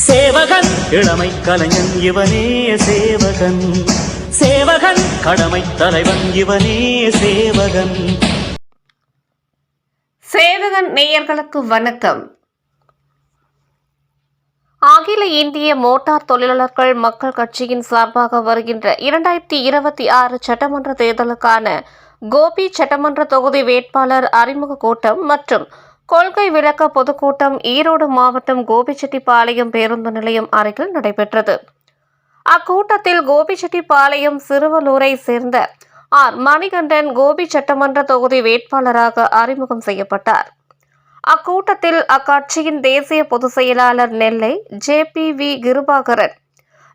சேவகன் இளமை கலைஞன் இவனே சேவகன், சேவகன் கடமை தலைவன் இவனே சேவகன். சேவகன் நேயர்களுக்கு வணக்கம். அகில இந்திய மோட்டார் தொழிலாளர்கள் மக்கள் கட்சியின் சார்பாக வருகின்ற 2026 சட்டமன்ற தேர்தலுக்கான கோபி சட்டமன்ற தொகுதி வேட்பாளர் அறிமுக கூட்டம் மற்றும் கொள்கை விளக்க பொதுக்கூட்டம் ஈரோடு மாவட்டம் கோபிச்செட்டிப்பாளையம் பேருந்து நிலையம் அருகில் நடைபெற்றது. அக்கூட்டத்தில் கோபிச்செட்டிப்பாளையம் சிறுவலூரை சேர்ந்த ஆர் மணிகண்டன் கோபி சட்டமன்ற தொகுதி வேட்பாளராக அறிமுகம் செய்யப்பட்டார். அக்கூட்டத்தில் அக்கட்சியின் தேசிய பொதுச் செயலாளர் நெல்லை JPV கிருபாகரன்,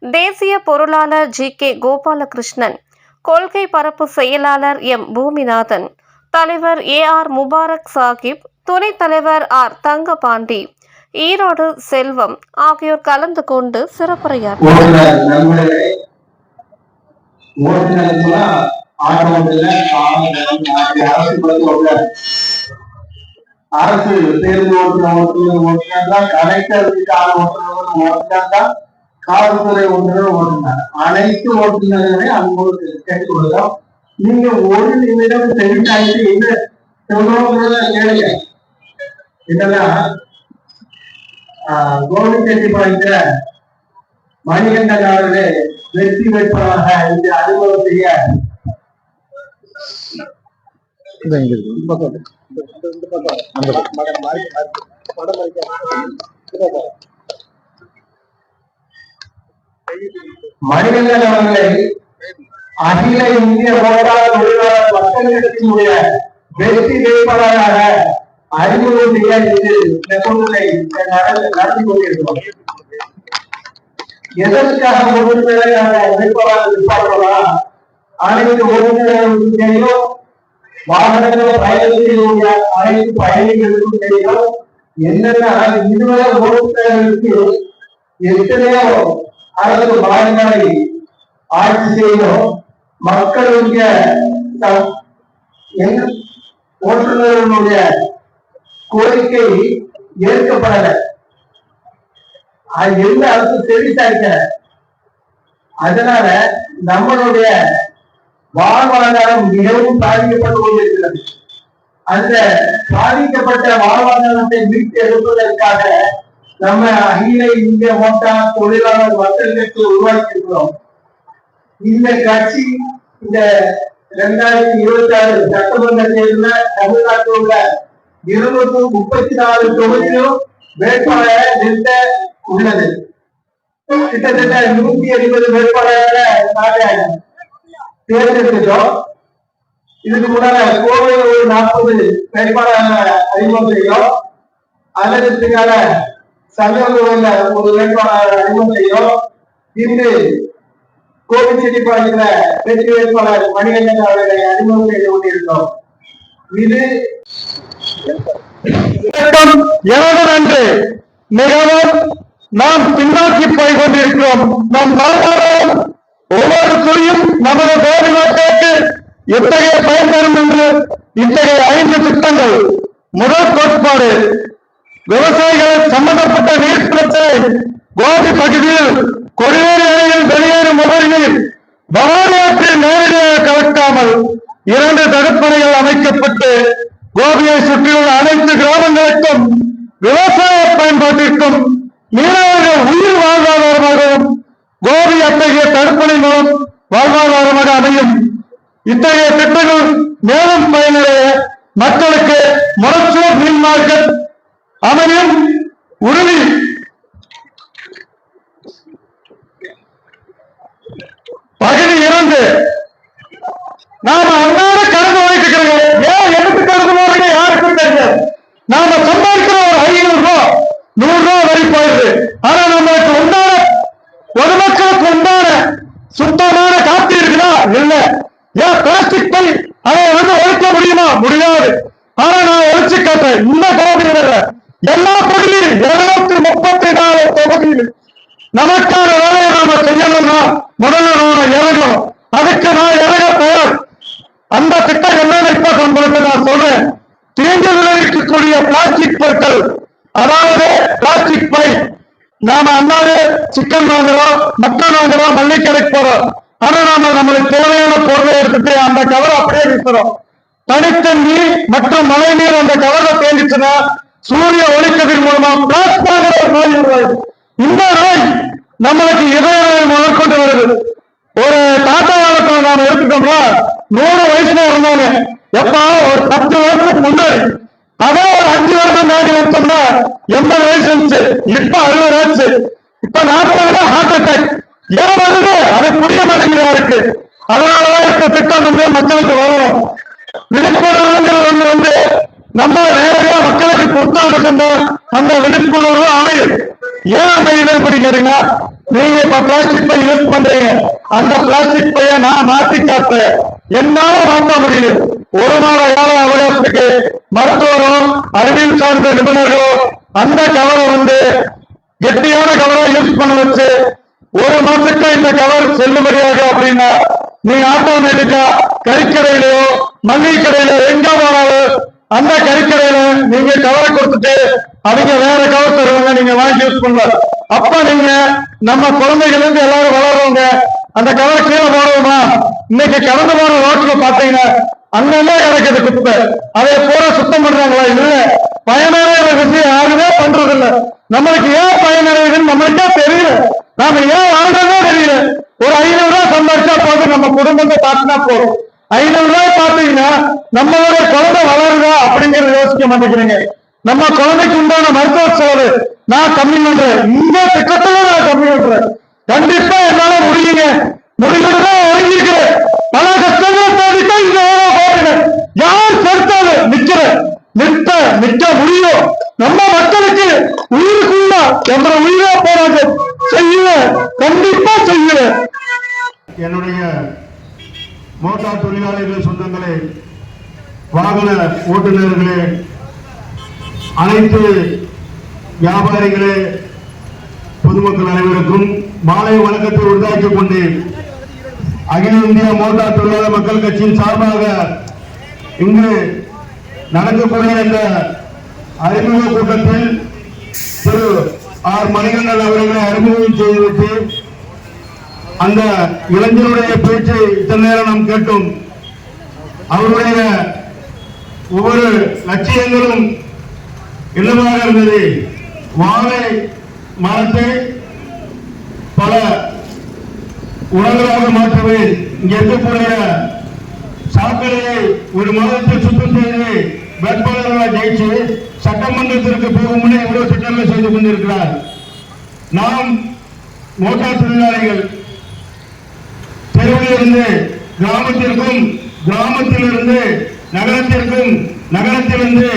தேசிய பொருளாளர் GK கோபாலகிருஷ்ணன், கொள்கை பரப்பு செயலாளர் M பூமிநாதன், தலைவர் AR முபாரக் சாஹிப், துணைத் தலைவர் R தங்கபாண்டி, ஈரோடு செல்வம் ஆகியோர் கலந்து கொண்டு சிறப்புரையாற்றினர். அரசு தேர்வு ஓட்டுநர் கலெக்டருக்கு ஓட்டுநர் காவல்துறை ஓட்டுநர் ஓட்டுநர் அனைத்து ஓட்டுநர்களை அன்போடு கேட்டுக்கொள்கிறோம். நீங்க ஒரு நிமிடம் தெரிவித்தாய்க்கு என்ன கேளுங்க. இதெல்லாம் கோபிச்செட்டிப்பாளையத்துல மணிகண்டன் அவர்களே வெற்றி வேட்பாளராக இந்த அறிமுகம் செய்ய மணிகண்டன் அவர்களை அகில இந்திய மோட்டார் தொழிலாளர் மக்கள் கட்சியினுடைய வெற்றி வேட்பாளராக அறிமுகம் செய்ய நடத்தி கொண்டிருக்கிறோம். எதற்காக வேட்பாளர் நிற்பார்களா? அனைத்து ஓட்டுநர்களுக்கும் தெரியும், வாகனங்கள் பயணத்தினுடைய அனைத்து பயணிகளுக்கும் தெரியும். என்னன்னா இதுவரை ஓட்டுநர்களுக்கு எத்தனையோ அரசு மாநிலங்களை ஆட்சி செய்யணும், மக்களுடைய ஓட்டுநர்களுடைய கோரிக்கை ஏற்கப்படல. எந்த அரசு தெரிவித்தாங்க. அதனால நம்மளுடைய வாழ்வாதாரம் மிகவும் பாதிக்கப்பட்டு கொண்டிருக்கிறது. அந்த பாதிக்கப்பட்ட வாழ்வாதாரத்தை மீட்டு எடுப்பதற்காக நம்ம அகில இந்திய மோட்டார் தொழிலாளர் மக்கள் கட்சி உருவாக்கி இருக்கிறோம். இந்த கட்சி இந்த 2026 சட்டமன்ற தேர்தலில் தமிழ்நாட்டில் உள்ள 234 தொகுதியிலும் வேட்பாளரை நிறுத்த உள்ளது. கிட்டத்தட்ட 180 வேட்பாளர்களை தேர்ந்தெடுத்துட்டோம். இதுக்கு முன்னால கோவையில் ஒரு 40 வேட்பாளர்களை அறிமுகம் செய்யும். அதற்கான சங்கங்களில் ஒரு வேட்பாளர் அறிமுகம் செய்யும். இன்று கோபிச்செட்டிப்பாளையத்துல வெற்றி வேட்பாளர் மணிகண்டன் அவர்களை அறிமுகம் செய்து கொண்டிருக்கிறோம். இது நன்று மிகவும் நாம் பின்னோக்கி போய் கொண்டிருக்கிறோம். நம் வாழ்வாதாரம் ஒவ்வொரு துறையும் நமது கோரிநாட்டுக்கு எத்தகைய பயன் தரும் என்று இத்தகைய 5 திட்டங்கள். முதல் கோட்பாடு, விவசாயிகள் சம்பந்தப்பட்ட நீர் பிரச்சனை. கோபி பகுதியில் கொடிவேரி அணையில் வெளியேறும் உபரி நீர் பவானி ஆற்றில் நேரடியாக கலக்காமல் 2 தடுப்பணைகள் அமைக்கப்பட்டு கோபியை சுற்றியுள்ள அனைத்து கிராமங்களுக்கும் விவசாய பயன்பாட்டிற்கும் மீனவர்கள் உயிர் வாழ்வாதாரமாகவும் கோபி அத்தகைய தடுப்பணை மூலம் வாழ்வாதாரமாக அமையும். இத்தகைய திட்டங்கள் மேலும் பயனடைய மக்களுக்கு மொரச்சூர் மீன் மார்க்கெட் அமையும் உறுதி. பகுதி 2, நாம அன்றாட கடந்து வைத்துக்கிறோம். ஏன் எதுக்கு கடந்து போறீங்க யாருக்கும் தெரியாது. நாம சம்பாதிக்கிற ஒரு 500 ரூபாய் 100 ரூபாய் வரி போயிடுது. ஆனா நம்மளுக்கு உண்டான பொதுமக்களுக்கு உண்டான சுத்தமான காப்பி இருக்குதா? இல்ல. ஏன் பிளாஸ்டிக் பை அதை ஒழிக்க முடியுமா? முடியாது. ஆனா நான் ஒழிச்சு காட்டுறேன். இந்த கோபியில் எல்லா பகுதியிலும் 234 தொகுதியில் நமக்கான வேலையை நாம செய்யணும்னா முதல்ல நாம இறங்கணும். அதுக்கு நான் இறங்க தயார். அந்த திட்டம் என்னன்னு இப்ப உங்களுக்கு நான் சொல்றேன். தீங்கு விளைவிக்கக்கூடிய பிளாஸ்டிக் பொருட்கள், அதாவது பிளாஸ்டிக் பை நாம அண்ணாவே சிக்கன் வாங்குறோம், மட்டன் வாங்குறோம், மல்லிகை கடைக்கு போறோம். ஆனா நாம நம்மளுக்கு தேவையான பொருளை எடுத்துட்டு அந்த கவரை அப்படியே விட்டுறோம். தனித்தண்ணி மற்றும் மழை நீர் அந்த கவரை தேங்கிச்சுன்னா சூரிய ஒளிக்கதிர் மூலமா பிளாஸ்மாங்கிற ஒரு நோய் உருவாகுது. இந்த நோய் நம்மளுக்கு இதய நோய் முதற்கொண்டு வருது. ஒரு தாத்தா காலத்துல நாம எடுத்துட்டோம்னா 100 வயசுல இருந்தாங்க. எப்ப ஒரு 10 வருஷத்துக்கு முன்னாடி அதே ஒரு 5 வருஷம் தாண்டி வச்சோம்னா 80 வயசு இருந்துச்சு. இப்ப 60 ஆச்சு. இப்ப 40 ஹார்ட் அட்டாக் ஏன் வருது? அது புரிய மாட்டேங்கிறதா இருக்கு. அதனாலதான் இப்ப திட்டம் வந்து மக்களுக்கு வரணும். விழிப்புணர்வுங்கிறது வந்து நம்ம நேரடியா மக்களுக்கு கொடுத்தா மட்டும்தான் அந்த விழிப்புணர்வு அமையும். ஏன் அமையுது அப்படிங்கிறீங்க? நீங்க இப்ப பிளாஸ்டிக் பை யூஸ் பண்றீங்க. அந்த பிளாஸ்டிக் பைய நான் மாற்றி காட்டுறேன். என்னால மாற்ற முடியும். ஒரு நாள் கால அவகாசத்துக்கு மருத்துவரும் அறிவியல் சார்ந்த நிபுணர்களும் அந்த கவரை வந்து கெட்டியான கவரை யூஸ் பண்ண வச்சு 1 மாசத்துக்கு இந்த கவர் செல்லுபடியாக அப்படின்னா நீங்க ஆட்டோமேட்டிக்கா கறிக்கடையிலயோ மல்லிகை கடையில எங்க போனாலும் அந்த கறிக்கடையில நீங்க கவரை கொடுத்துட்டு அவங்க வேற கவர் தருவாங்க, நீங்க வாங்கி யூஸ் பண்ணலாம். அப்ப நீங்க நம்ம குழந்தைகள் இருந்து எல்லாரும் வளர்றவங்க அந்த கவரை கீழே போடுவோமா? இன்னைக்கு கடந்து போன ரோட்ல பாத்தீங்கன்னா அங்கங்க கிடக்குது குப்பை. அதை பூரா சுத்தம் பண்றாங்களா? இல்ல. பயனடைகிற விஷயம் யாருமே பண்றது இல்ல. நம்மளுக்கு ஏன் பயனடையுதுன்னு நம்மளுக்கே தெரியல. நாம ஏன் வாழ்றதே தெரியல. ஒரு 500 ரூபாய் சம்பாதிச்சா போதும், நம்ம குடும்பத்தை பார்த்துனா போதும். 500 ரூபாய் பார்த்தீங்கன்னா நம்மளுடைய குழந்தை வளருதா அப்படிங்கறத யோசிக்க மாட்டேங்கிறீங்க. நம்ம குழந்தைக்கு உண்டான மருத்துவ செலவு நான் கம்மி பண்றேன். இந்த திட்டத்துல நான் கம்மி பண்றேன். கண்டிப்பா என்னால முடியுங்க. முடிவுதான் ஒழுங்கிருக்கிறேன். பல கஷ்டங்கள் தேடித்தான் இந்த போடுங்க. யார் செலுத்தாது நிற்க முடியும். நம்ம மக்களுக்கு உயிருக்குள்ள என்ற உயிரா போராட செய்யுவேன். கண்டிப்பா செய்யுவேன். என்னுடைய மோட்டார் தொழிலாளர்கள் சொந்தங்களே, வாகன ஓட்டுநர்களே, அனைத்து வியாபாரிகளே, பொதுமக்கள் அனைவருக்கும் மாலை வணக்கத்தை உண்டாக்கிக் கொண்டு அகில இந்திய மோட்டார் தொழிலாளர் மக்கள் கட்சியின் சார்பாக இங்கு நடக்கக்கூடிய இந்த அறிமுக கூட்டத்தில் திரு ஆர் மணிகண்டன் அவர்களை அறிமுகம் செய்துவிட்டு அந்த இளைஞருடைய பேச்சை இத்தனை நேரம் நாம் கேட்டோம். அவருடைய ஒவ்வொரு லட்சியங்களும் என்னவாக இருந்தது? வாழை மரத்தை பல உணவுகளாக மாற்றுவேன். இங்க இருக்கக்கூடிய சாக்கடையை ஒரு மாதத்தில் சுத்தம் செய்து வேட்பாளர்களாக ஜெயிச்சு சட்டமன்றத்திற்கு போகும் முன்னே இவ்வளவு திட்டங்களை செய்து கொண்டிருக்கிறார். நாம் மோட்டார் தொழிலாளிகள் தெருவிலிருந்து கிராமத்திற்கும், கிராமத்திலிருந்து நகரத்திற்கும், நகரத்திலிருந்து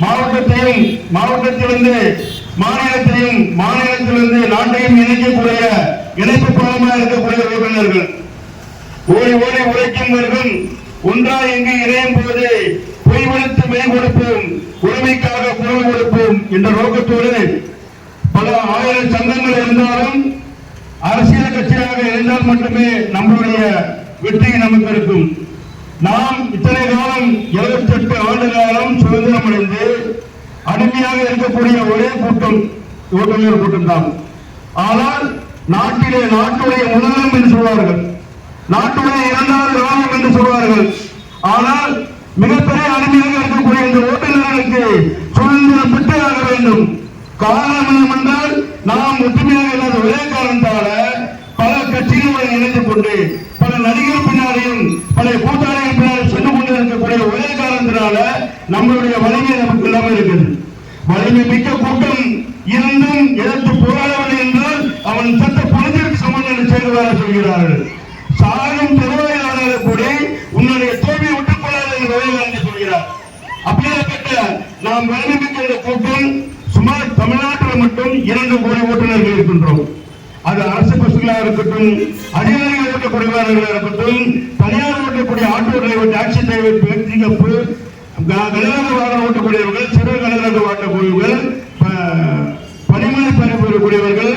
மாவட்டத்தையும், மாவட்டத்திலிருந்து மாநிலத்தையும், மாநிலத்திலிருந்து நாட்டையும் இணைக்கக்கூடிய இணைப்பு பாலமாக இருக்கக்கூடிய உறுப்பினர்கள் ஓடி ஓடி உழைக்கும் ஒன்றாய் எங்கு இணையும் போது பொய் வளர்த்து மெய் கொடுப்போம், உரிமைக்காக குரல் கொடுப்போம் என்ற நோக்கத்தோடு பல ஆயிரம் சங்கங்கள் இருந்தாலும் அரசியல் கட்சியாக இருந்தால் மட்டுமே நம்மளுடைய வெற்றி நமக்கு இருக்கும். நாம் இத்தனை காலம் 78 ஆண்டு காலம் சுதந்திரம் அடைந்து அடிமையாக இருக்கக்கூடிய ஒரே கூட்டம் ஓட்டுநர் கூட்டம் தான். ஆனால் நாட்டிலே நாட்டுடைய முதலம் என்று சொல்வார்கள், நாட்டுடைய 2வது ராணுவம் என்று சொல்வார்கள். ஆனால் மிகப்பெரிய அடிமையாக இருக்கக்கூடிய இந்த ஓட்டுநர்களுக்கு சுதந்திரம் பெற்றே ஆக வேண்டும். காரணம் என்னவென்றால் நாம் ஒற்றுமையாக இல்லாத ஒரே காரணத்தால பல கட்சிகளுடன் இணைந்து கொண்டு பல நடிகர் பின்னாடியும் பல கூட்டாளிகள் பின்னாலும் சென்று கொண்டு இருக்கக்கூடிய ஒரே காரணத்தினால நம்மளுடைய வலிமை நமக்கு இல்லாமல் இருக்குது. வலிமை மிக்க கூட்டம் இருந்தும் எதிர்த்து போராடவில்லை என்றால் அவன் சட்ட பணத்திற்கு சமம் என்று சேர்ந்ததாக சொல்கிறார்கள். சாகும் பெருவாயிலான கூட உன்னுடைய தோல்வியை விட்டுக் கொள்ளாத என்று சொல்கிறார். அப்படியேப்பட்ட நாம் வலிமை மிக்க இந்த கூட்டம் சுமார் தமிழ்நாட்டில் மட்டும் 2 கோடி ஓட்டுநர்கள் இருக்கின்றோம். அது அரசு பஸ்களாக இருக்கட்டும், அதிகாரிகள் ஓட்டக்கூடியவர்களாக இருக்கட்டும், தனியார் ஓட்டக்கூடிய auto driver, taxi driver, pickup, கனரக வாகனம் ஓட்டக்கூடியவர்கள், சிறு கனரக ஓட்டக்கூடியவர்கள், பணிமனை பணிபுரியக்கூடியவர்கள்,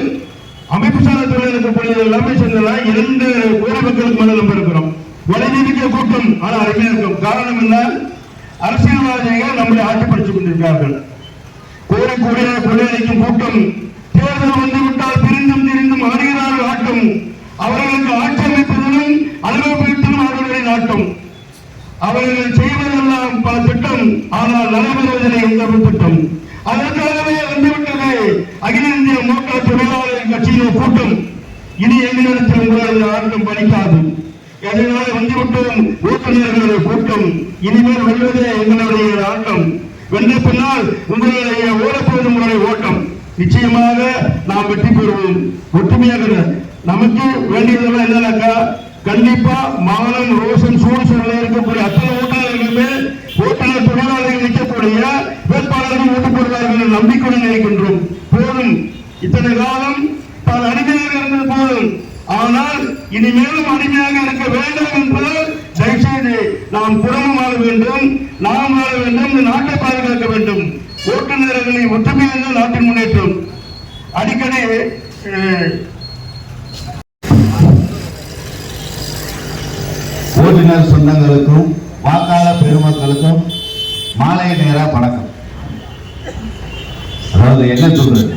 அமைப்பு சார்ந்த தொழில் இருக்கக்கூடிய எல்லாமே சேர்ந்ததா 2 கோடி மக்களுக்கு மேல நம்ம இருக்கிறோம். வலிமைமிக்க கூட்டம். ஆனால் அருமையா இருக்கும். காரணம் என்ன? அரசியல்வாதிகள் நம்மளை ஆட்சிப்படுத்திக் கொண்டிருக்கிறார்கள். கோடி கோடியாக கொள்ளையடிக்கும் கூட்டம் தேர்தல் வந்துவிட்டால் பிரிந்தும் திரிந்தும் ஆடுகிறார்கள் ஆட்டம். அவர்களுக்கு ஆட்சி அமைப்பதிலும் அனுபவிப்பதிலும் அவர்களுடைய நாட்டம். அவர்கள் செய்வதெல்லாம் பல திட்டம், ஆனால் நடைபெறுவதில்லை எந்த ஒரு திட்டம். அதற்காகவே வந்துவிட்டது அகில இந்திய மோட்டார் தொழிலாளர் கட்சியின் கூட்டம். இனி எங்களிடத்தில் உங்களுடைய ஆட்டம் பலிக்காது. எதனால வந்துவிட்டோம் ஓட்டுநர்களுடைய கூட்டம். இனிமேல் வெல்வதே எங்களுடைய ஆட்டம். வென்ற பின்னால் உங்களுடைய ஓடப்போவது உங்களுடைய ஓட்டம். நிச்சயமாக நாம் வெற்றி பெறுவோம். ஒற்றுமையாக நமக்கு வேண்டியதெல்லாம் என்னன்னாக்கா, கண்டிப்பா மானம் ரோஷன் சூழ்நிலை இருக்கக்கூடிய அத்தனை ஓட்டுநர்களுமே ஓட்டுநர் தொழிலாளர்கள் நிற்கக்கூடிய வேட்பாளர்கள் ஓட்டு போடுவார்கள் நம்பிக்கையுடன் இருக்கின்றோம். போதும், இத்தனை காலம் பல அடிமையாக இருந்தது போதும். ஆனால் இனிமேலும் அடிமையாக இருக்க வேண்டாம் என்பதால் தயவுசெய்து நாம் குடும்பம் வாழ வேண்டும், நாம் வாழ வேண்டும், இந்த நாட்டை பாதுகாக்க வேண்டும். ஓட்டுநர்களை ஒற்றுமையாக நாட்டின் முன்னேற்றம். அடிக்கடி ஓட்டுநர் சொந்தங்களுக்கும் வாக்காளர் பெருமக்களுக்கும் மாலை நேர வணக்கம். அதாவது என்ன சொல்றது,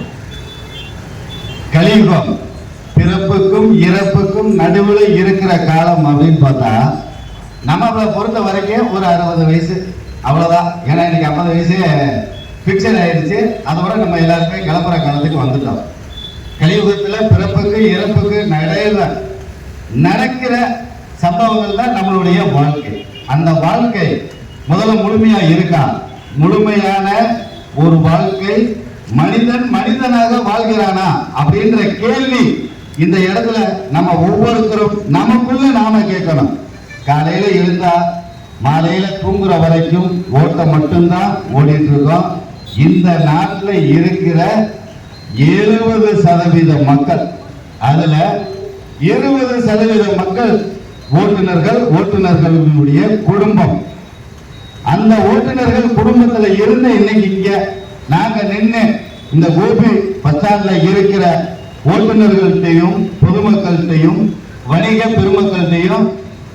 கலியுகம் பிறப்புக்கும் இறப்புக்கும் நடுவில் இருக்கிற காலம் அப்படின்னு பார்த்தா நம்மளை பொறுத்த வரைக்கும் ஒரு 60 வயசு அவ்வளவுதான். ஏன்னா இன்னைக்கு 50 வயசு பிக்சர் ஆயிடுச்சு. அதோட நம்ம எல்லாருமே கிளம்புற காலத்துக்கு வந்துட்டோம். கலியுகத்தில் பிறப்புக்கு இறப்புக்கு நடையில நடக்கிற சம்பவங்கள் தான் நம்மளுடைய வாழ்க்கை. அந்த வாழ்க்கை முதல்ல முழுமையா இருக்கா? முழுமையான ஒரு வாழ்க்கை மனிதன் மனிதனாக வாழ்கிறானா அப்படின்ற கேள்வி இந்த இடத்துல நம்ம ஒவ்வொருத்தரும் நமக்குள்ள நாம கேட்கணும். காலையில எழுந்தா மாலையில தூங்குற வரைக்கும் ஓட்டம் மட்டும்தான் ஓடிட்டு இருக்கோம். இந்த நாட்டில் இருக்கிற 70% மக்கள், அதுல 20% மக்கள் ஓட்டுநர்கள், ஓட்டுநர்களுடைய குடும்பம். அந்த ஓட்டுநர்கள் குடும்பத்துல இருந்து இன்னைக்கு இங்க நாங்க நின்று இந்த கோபி பஸ்டாண்ட்ல இருக்கிற ஓட்டுநர்கள்ட்டையும் பொதுமக்கள்கிட்டையும் வணிக பெருமக்கள்கிட்டையும்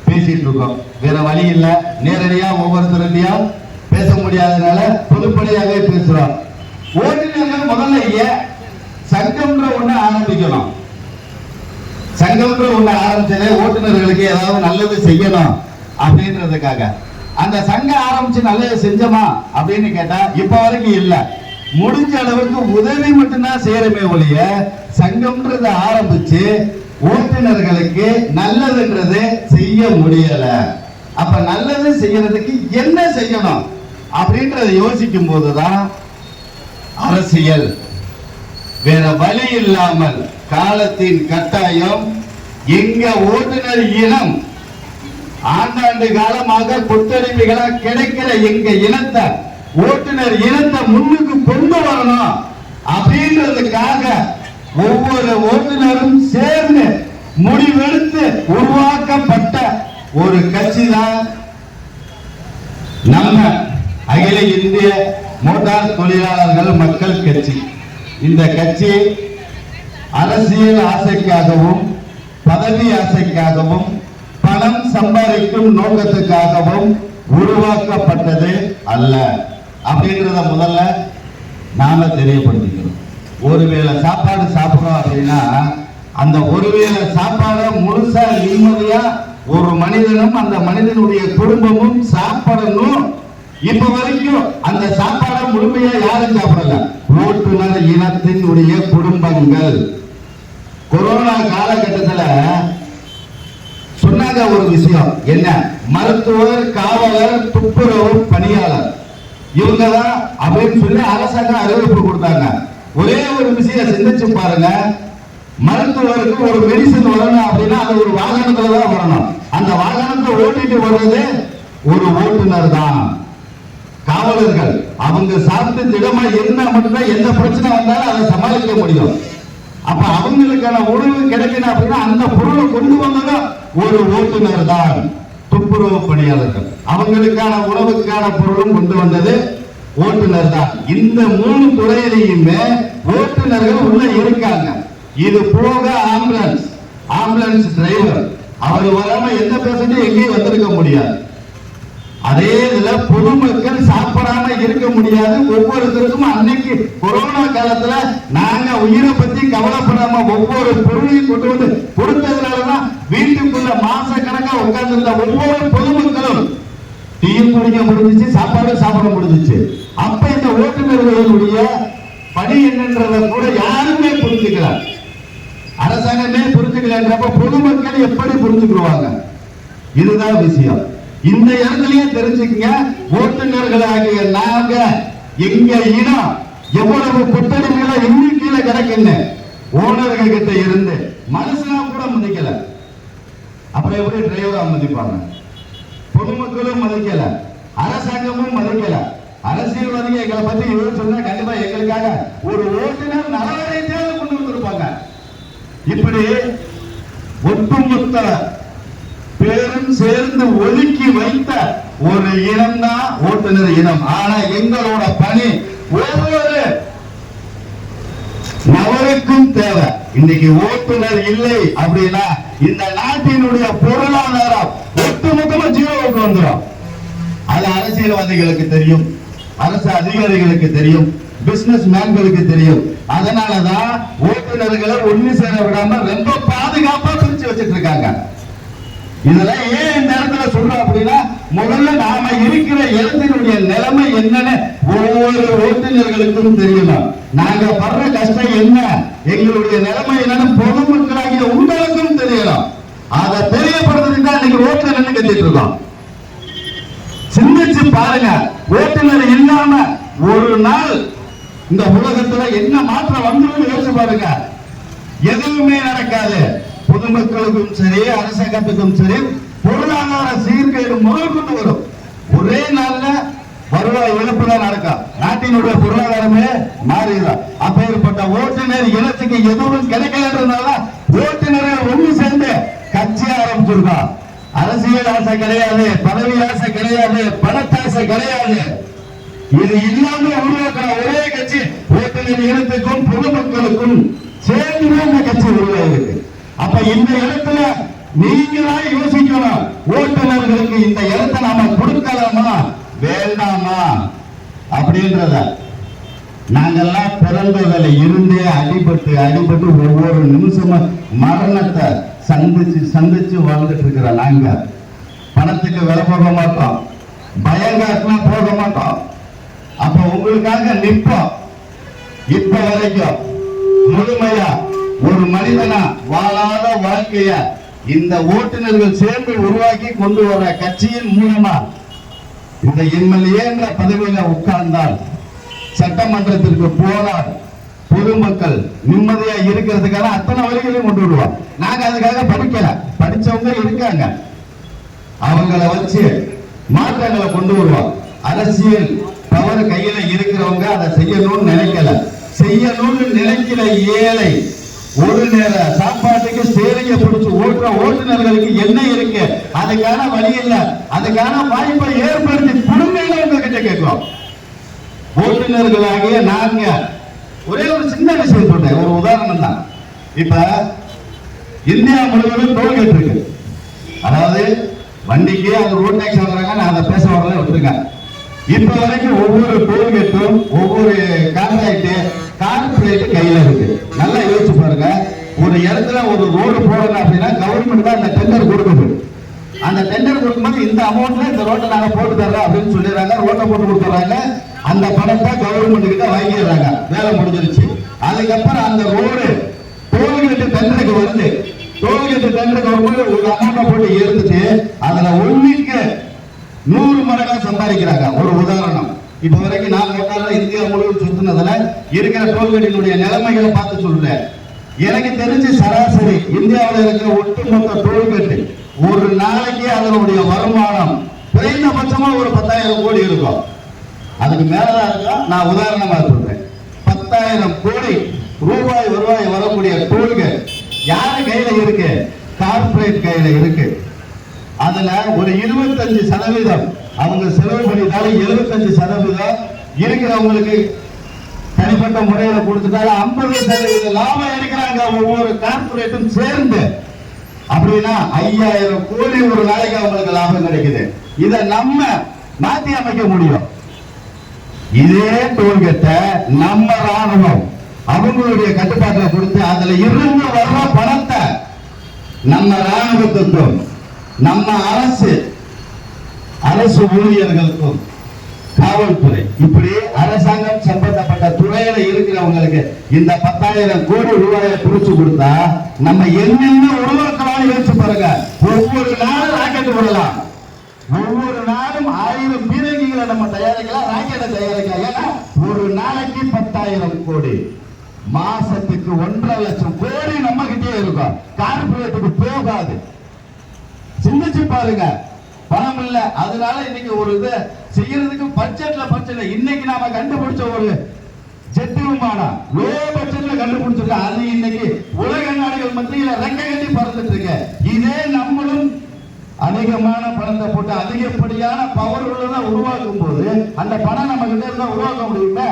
பேசிட்டு இருக்கோம். வேற வழி இல்ல, நேரடியா ஒவ்வொருத்தரையா பேச முடியாதனால பொதுப்படையாவே பேசுறோம். ஓட்டுநர்கள் முதல்ல சங்கம்ன்ற ஒண்ணு ஆரம்பிக்கணும். சங்கம்ன்ற ஒண்ணு ஆரம்பிச்சதே ஓட்டுநர்களுக்கு ஏதாவது நல்லது செய்யணும் அப்படின்றதுக்காக. அந்த சங்கம் ஆரம்பிச்சு நல்லது செஞ்சோமா அப்படின்னு கேட்டா இப்ப வரைக்கும் இல்ல. முடிஞ்ச அளவுக்கு உதவி மட்டும்தான் செய்யறமே ஒழிய சங்கம்ன்றத ஆரம்பிச்சு ஓட்டுநர்களுக்கு நல்லதுன்றது செய்ய முடியல. அப்ப நல்லது செய்யறதுக்கு என்ன செய்யணும் அப்படின்றத யோசிக்கும் போதுதான் அரசியல் வேற வழி இல்லாமல் காலத்தின் கட்டாயம் எங்க ஓட்டுநர் இனம் ஆண்டாண்டு காலமாக கொத்தடிமைகளா கிடைக்கிற எங்க இனத்தை ஓட்டுநர் இனத்தை முன்னுக்கு கொண்டு வரணும் அப்படின்றதுக்காக ஒவ்வொரு ஓட்டுநரும் சேர்ந்து முடிவெடுத்து உருவாக்கப்பட்ட ஒரு கட்சி தான் நம்ம அகில இந்திய மோட்டார் தொழிலாளர்கள் மக்கள் கட்சி. இந்த கட்சி அரசியல் ஆசைக்காகவும் பதவி ஆசைக்காகவும் பணம் சம்பாதிக்கும் நோக்கத்துக்காகவும் உருவாக்கப்பட்டது அல்ல அப்படின்றத முதல்ல நாம தெரியப்படுத்திக்கிறோம். ஒருவேளை சாப்பாடு சாப்பிடுறோம் அப்படின்னா அந்த ஒருவேளை சாப்பாடை முழுசா நிம்மதியா ஒரு மனிதனும் அந்த மனிதனுடைய குடும்பமும் சாப்பிடணும். இப்ப வரைக்கும் அந்த சாப்பாடை முழுமையா யாரும் சாப்பிடல. ஓட்டுநர் இனத்தினுடைய குடும்பங்கள் கொரோனா காலகட்டத்தில் சொன்னாங்க ஒரு விஷயம், என்ன? மருத்துவர், காவலர், துப்புரவு பணியாளர் இவங்கதான் அப்படின்னு சொல்லி அரசாங்கம் அறிவிப்பு கொடுத்தாங்க. ஒரே ஒரு விஷயம் சிந்திச்சு பாருங்க, மருத்துவருக்கு ஒரு மெடிசன் வரணும் அப்படின்னா அது ஒரு வாகனத்துல தான் வரணும். அந்த வாகனத்தை ஓட்டிட்டு வர்றது ஒரு ஓட்டுநர் தான். காவலர்கள் அவங்க சாப்பிட்டு திடமா இருந்தா மட்டும்தான் எந்த பிரச்சனை வந்தாலும் அதை சமாளிக்க முடியும். அப்ப அவங்களுக்கான உணவு கிடைக்கணும் அப்படின்னா அந்த பொருளை கொண்டு வந்ததும் ஒரு ஓட்டுநர் தான். துப்புரவு பணியாளர்கள் அவங்களுக்கான உணவுக்கான பொருளும் கொண்டு வந்தது ஓட்டுநர் தான். இந்த 3 துறையிலையுமே ஓட்டுநர்கள் உள்ள இருக்காங்க. இது போக ஆம்புலன்ஸ் டிரைவர் அவர் வராம எந்த பேசண்ட்டும் எங்கேயும் வந்திருக்க முடியாது. அதே இதுல பொதுமக்கள் சாப்பிடாம இருக்க முடியாது. ஒவ்வொருத்தருக்கும் அன்னைக்கு கொரோனா காலத்துல நாங்க உயிரை பத்தி கவலைப்படாம ஒவ்வொரு பொருளையும் கொண்டு வந்து கொடுத்ததுனாலதான் வீட்டுக்குள்ள மாச கணக்கா உட்கார்ந்து இருந்த ஒவ்வொரு பொதுமக்களும் டீயும் குடிக்க முடிஞ்சிச்சு, சாப்பாடு சாப்பிட முடிஞ்சிச்சு. அப்ப இந்த ஓட்டுநர்களுடைய பணி என்னன்றத கூட யாருமே புரிஞ்சுக்கல, அரசாங்கமே புரிஞ்சுக்கலன்றப்ப பொதுமக்கள் எப்படி புரிஞ்சுக்குவாங்க? இதுதான் விஷயம். இந்த இடத்துலயே தெரிஞ்சுக்கங்க, ஓட்டுநர்களாகிய நாங்க எங்க இனம் எவ்வளவு கொத்தடிமைகளை எண்ணிக்கையில கிடைக்குன்னு ஓனர்கள் கிட்ட இருந்து மனுஷனா கூட மதிக்கல. அப்புறம் எப்படி டிரைவரா மதிப்பாங்க? பொதுமக்களும் மதிக்கல, அரசாங்கமும் மதிக்கல. அரசியல்வாதிகள் எங்களை பத்தி இவரு சொன்னா கண்டிப்பா எங்களுக்காக ஒரு ஓட்டுநர் நலவரையத்தையாவது கொண்டு வந்திருப்பாங்க. இப்படி ஒட்டுமொத்த பேரும் சேர்ந்து ஒதுக்கி வைத்த ஒரு இனம் தான் ஓட்டுநர் இனம். ஆனா எங்களோட பணி ஒவ்வொரு நபருக்கும் தேவை. இன்னைக்கு ஓட்டுநர் இல்லை அப்படின்னா இந்த நாட்டினுடைய பொருளாதாரம் ஒட்டுமொத்தமா ஜீரோவுக்கு வந்துடும். அது அரசியல்வாதிகளுக்கு தெரியும், அரசு அதிகாரிகளுக்கு தெரியும், பிசினஸ் மேன்களுக்கு தெரியும். அதனாலதான் ஓட்டுநர்களை ஒண்ணு சேர விடாம ரொம்ப பாதுகாப்பா பிரிச்சு வச்சிட்டு இருக்காங்க. இதெல்லாம் ஏன் இந்த இடத்துல சொல்றோம் அப்படின்னா, முதல்ல நாம இருக்கிற இடத்தினுடைய நிலைமை என்னன்னு ஒவ்வொரு ஓட்டுநர்களுக்கும் தெரியணும். நாங்க படுற கஷ்டம் என்ன, எங்களுடைய நிலைமை என்னன்னு பொதுமக்களாகிய உங்களுக்கும் தெரியணும். அதை தெரியப்படுறதுக்கு தான் இன்னைக்கு ஓட்டுநர் கத்திட்டு இருக்கோம். சிந்திச்சு பாருங்க, ஓட்டுநர் இல்லாம ஒரு நாள் இந்த உலகத்துல என்ன மாற்றம் வந்துடும் யோசிச்சு பாருங்க. எதுவுமே நடக்காது. பொதுமக்களுக்கும் சரி, அரசாங்கத்துக்கும் சரி, பொருளாதார சீர்கேடு முதல் கொண்டு வரும். ஒரே நாள்ல வருவாய் இழப்பு தான் நடக்கும். நாட்டினுடைய பொருளாதாரமே மாறிடும். அப்பேற்பட்ட ஓட்டுநர் இனத்துக்கு எதுவும் கிடைக்கலன்றதுனால ஓட்டுநர்கள் ஒண்ணு சேர்ந்து கட்சி ஆரம்பிச்சிருக்கோம். அரசியல் ஆசை கிடையாது, பதவி ஆசை கிடையாது, பணத்தாசை கிடையாது. இது இல்லாம உருவாக்குற ஒரே கட்சி ஓட்டுநர் இனத்துக்கும் பொதுமக்களுக்கும் சேர்ந்து இந்த கட்சி உருவாயிருக்கு. அப்ப இந்த இடத்துல நீங்களா யோசிக்கணும், ஓட்டுநர்களுக்கு இந்த இடத்தை நாம கொடுக்கலாமா வேண்டாமா அப்படின்றத. நாங்கெல்லாம் பிறந்ததில் இருந்தே அடிபட்டு ஒவ்வொரு நிமிஷமும் மரணத்தை சந்திச்சு வாழ்ந்துட்டு இருக்கிற நாங்க பணத்துக்கு விலை போக மாட்டோம், பயங்காட்டுனா போக மாட்டோம். அப்ப உங்களுக்காக நிற்போம். இப்ப வரைக்கும் முழுமையா ஒரு மனிதனா வாழாத வாழ்க்கைய இந்த ஓட்டுநர்கள் சேர்ந்து உருவாக்கி கொண்டு வர கட்சியின் மூலமா இந்த எம்எல்ஏ என்ற பதவியில உட்கார்ந்தால், சட்டமன்றத்திற்கு போனால் பொதுமக்கள் நிம்மதியா இருக்கிறதுக்காக அத்தனை வழிகளையும் கொண்டு வருவோம். நாங்க அதுக்காக படிக்கல, படிச்சவங்க இருக்காங்க, அவங்கள வச்சு மாற்றங்களை கொண்டு வருவோம். அரசியல் பவர் கையில இருக்கிறவங்க அதை செய்யணும்னு நினைக்கல, செய்யணும்னு நினைக்கிற ஏழை ஒரு நேர சாப்பாட்டுக்கு சேலையை பிடிச்சு ஓட்டுற ஓட்டுநர்களுக்கு என்ன இருக்கு, அதுக்கான வழி இல்ல, அதுக்கான வாய்ப்பை ஏற்படுத்தி கொடுங்கன்னு உங்ககிட்ட கேட்கிறோம். ஓட்டுநர்களாகிய நாங்க ஒரே ஒரு சின்ன விஷயம் சொல்றேன், ஒரு உதாரணம் தான். இப்ப இந்தியா முழுவதும் டோல்கேட் இருக்கு. அதாவது வண்டிக்கு அது ரோட் டாக்ஸ் வாங்குறாங்க, நான் அதை பேச வரல விட்டுருங்க. இப்ப வரைக்கும் ஒவ்வொரு டோல்கேட்டும் ஒவ்வொரு கார்பரேட் கையில இருக்கு. நல்லா யோசிச்சு பாருங்க, ஒரு இடத்துல ஒரு ரோடு போடணும் அப்படின்னா கவர்மெண்ட் தான் அந்த டெண்டர் கொடுக்குது. அந்த டெண்டர் கொடுக்கும்போது இந்த அமௌண்ட்ல இந்த ரோட்டை நாங்க போட்டு தர்றோம் அப்படின்னு சொல்லிடுறாங்க, ரோட்டை போட்டு கொடுத்துறாங்க. அந்த பணத்தை கவர்மெண்ட் கிட்ட வாங்கிடுறாங்க, வேலை முடிஞ்சிருச்சு. அதுக்கப்புறம் அந்த ரோடு டோல்கேட் டெண்டருக்கு வருது. டோல்கேட் டெண்டருக்கு வரும்போது ஒரு அமௌண்ட்டை போட்டு எடுத்துட்டு அதுல ஒண்ணுக்கு 100 மடங்கா சம்பாதிக்கிறாங்க. ஒரு உதாரணம், இப்ப வரைக்கும் நான் இந்தியா முழுவதும் சுத்தினதுல இருக்கிற டோல்கேட்டினுடைய நிலைமைகளை பார்த்து சொல்றேன். எனக்கு தெரிஞ்சு சராசரி இந்தியாவில் இருக்கிற ஒட்டுமொத்த டோல்கேட் ஒரு நாளைக்கு அதனுடைய வருமானம் குறைந்தபட்சமா ஒரு 10,000 கோடி இருக்கும். அதுக்கு மேலதான் இருக்கும். நான் உதாரணமா சொல்றேன், 10,000 கோடி ரூபாய் வருவாய் வரக்கூடிய டோல்கேட் யாரு கையில இருக்கு? கார்பரேட் கையில இருக்கு. அதுல ஒரு 25% அவங்க செலவு பண்ணிட்டாலும் 75% இருக்கிறவங்களுக்கு தனிப்பட்ட முறையில கொடுத்துட்டாலும் 50% லாபம் எடுக்கிறாங்க ஒவ்வொரு கார்பரேட்டும் சேர்ந்து. அப்படின்னா 5,000 கோடி ஒரு நாளைக்கு அவங்களுக்கு லாபம் கிடைக்குது. இதை நம்ம மாத்தி அமைக்க முடியும். இதே டோல்கேட்டை நம்ம ராணுவம் அவங்களுடைய கட்டுப்பாட்டில் கொடுத்து அதுல இருந்து வர்ற பணத்தை நம்ம ராணுவத்துக்கும் நம்ம அரசு ஊழியர்களுக்கும் காவல்துறை இப்படி அரசாங்கம் சம்பந்தப்பட்ட துறையில இருக்கிறவங்களுக்கு இந்த 10,000 கோடி ரூபாயை பிரிச்சு கொடுத்தா நம்ம என்னென்ன உருவாக்கலாம் யோசிச்சு பாருங்க. ஒவ்வொரு நாளும் ராக்கெட் விடலாம், ஒவ்வொரு நாளும் 1000 பீரங்கிகளை நம்ம தயாரிக்கலாம், ராக்கெட்டை தயாரிக்கலாம். ஏன்னா ஒரு நாளைக்கு 10,000 கோடி, மாசத்துக்கு 1.5 லட்சம் கோடி நம்ம கிட்டே இருக்கும், கார்பரேட்டுக்கு போகாது. சிந்திச்சு பாருங்க, பணம் இல்ல. அதனால இன்னைக்கு ஒரு இது செய்யறதுக்கு பட்ஜெட்ல பிரச்சனை. இன்னைக்கு நாம கண்டுபிடிச்ச ஒரு ஜெட் விமானம் லோ பட்ஜெட்ல கண்டுபிடிச்சிருக்க, அது இன்னைக்கு உலக நாடுகள் மத்தியில ரெக்க கட்டி பறந்துட்டு இருக்கு. இதே நம்மளும் அதிகமான பணத்தை போட்டு அதிகப்படியான பவர் உள்ளதா உருவாக்கும் போது அந்த பணம் நம்ம கிட்ட இருந்தா உருவாக்க முடியுமா?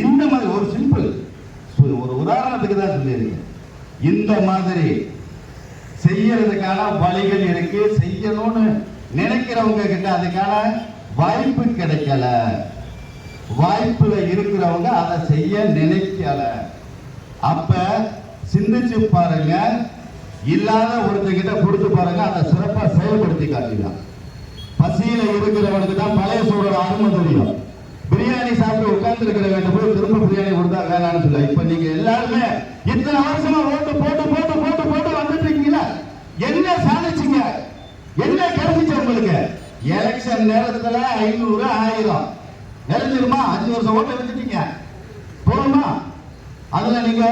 இந்த மாதிரி ஒரு சிம்பிள் ஒரு உதாரணத்துக்கு தான் சொல்லியிருக்கேன். இந்த மாதிரி செய்யறதுக்கான வழிகள் இருக்கு. செய்யணும்னு நினைக்கிறவங்க கிட்ட அதுக்கான வாய்ப்பு கிடைக்கல, வாய்ப்புல இருக்கிறவங்க அதை செய்ய நினைக்கல. அப்ப சிந்திச்சு பாருங்க, இல்லாத ஒருத்தங்கிட்ட கொடுத்து பாருங்க, அதை சிறப்பா செயல்படுத்தி காட்டிடலாம். பசியில இருக்கிறவனுக்கு தான் பழைய சோழோட அருமை தெரியும். பிரியாணி சாப்பிட்டு உட்கார்ந்து இருக்கிற வேண்டும் போது திரும்ப பிரியாணி கொடுத்தா வேணாம்னு சொல்ல. இப்ப நீங்க எல்லாருமே இத்தனை வருஷமா ஓட்டு போட்டு போட்டு போட்டு போட்டு வந்துட்டு இருக்கீங்களா? என்ன சாதிச்சீங்க? என்ன கிடைச்சிச்சு உங்களுக்கு? எலெக்ஷன் நேரத்துல 500 1000 நிறைஞ்சிருமா? 5 வருஷம் ஓட்டு வச்சுட்டீங்க, போதுமா? அதுல நீங்க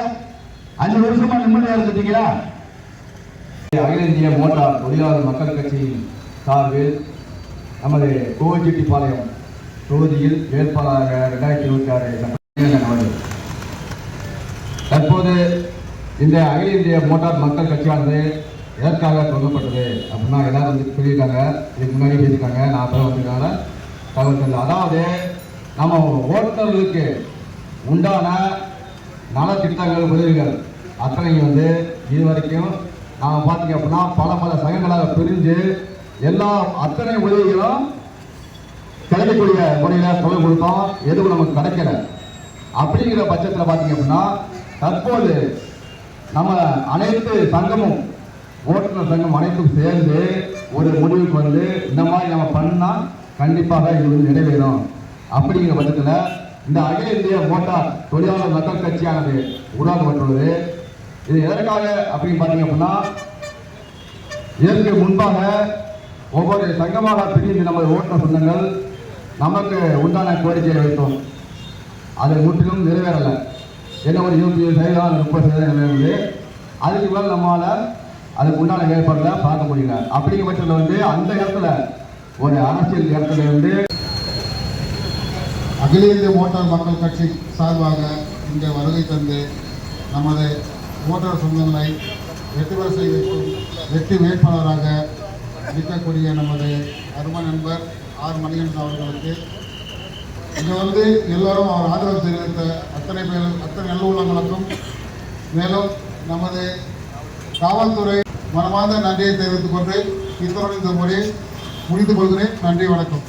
5 வருஷமா நிம்மதியா இருந்துட்டீங்களா? அகில இந்திய மோட்டார் தொழிலாளர் மக்கள் கட்சியின் சார்பில் நமது கோவிச்செட்டிப்பாளையம் தொகுதியில் வேட்பாளராக 2026 தற்போது இந்த அகில இந்திய மோட்டார் மக்கள் கட்சியானது எதற்காக தொடங்கப்பட்டது அப்படின்னா எல்லாரும் வந்து சொல்லியிருக்காங்க, இதுக்கு முன்னாடி பேசியிருக்காங்க, நான் அப்புறம் வந்திருக்காங்க தகவல் தெரியல. அதாவது நம்ம ஓட்டுநர்களுக்கு உண்டான நலத்திட்டங்கள் உதவிகள் அத்தனையும் வந்து இதுவரைக்கும் நாம் பார்த்தீங்க அப்படின்னா பல சங்கங்களாக பிரிஞ்சு எல்லா அத்தனை உதவிகளும் கிடைக்கக்கூடிய முறையில் குரல் கொடுத்தோம், எதுவும் நமக்கு கிடைக்கல. அப்படிங்கிற பட்சத்தில் பார்த்தீங்க அப்படின்னா தற்போது நம்ம அனைத்து சங்கமும் ஓட்டுநர் சங்கம் அனைத்தும் சேர்ந்து ஒரு முடிவுக்கு வந்து இந்த மாதிரி நம்ம பண்ணால் கண்டிப்பாக இது வந்து நிறைவேறும். அப்படிங்கிற பட்சத்தில் இந்த அகில இந்திய மோட்டார் தொழிலாளர் மக்கள் கட்சியானது உருவாக்கப்பட்டுள்ளது. இது எதற்காக அப்படின்னு பார்த்தீங்க அப்படின்னா இதற்கு முன்பாக ஒவ்வொரு சங்கமாக பிரிந்து நமது ஓட்டுநர் சொந்தங்கள் நமக்கு உண்டான கோரிக்கையை வைத்தோம், அது முற்றிலும் நிறைவேறலை. என்ன ஒரு 27% 30% நிறைவேறுது. அதுக்கு மேலே நம்மளால் அதுக்கு உண்டான ஏற்பாடுகளை பார்க்க முடியல. அப்படிங்கிற பட்சத்தில் வந்து அந்த இடத்துல ஒரு அரசியல் இடத்துல வந்து அகில இந்திய மோட்டார் மக்கள் கட்சி சார்பாக இங்கே வருகை தந்து நமது மோட்டார் சொந்தங்களை வெற்றி பெற செய்யும் வெற்றி வேட்பாளராக இருக்கக்கூடிய நமது அருமை நண்பர் ஆர் மணிகண்டன் அவர்களுக்கு இங்கே வந்து எல்லோரும் அவர் ஆதரவு தெரிவித்த அத்தனை நல்ல உள்ளங்களுக்கும் மேலும் நமது காவல்துறை மனமார்ந்த நன்றியை தெரிவித்துக் கொண்டு இத்தோடு இந்த முறையை முடித்துக் கொள்கிறேன். நன்றி, வணக்கம்.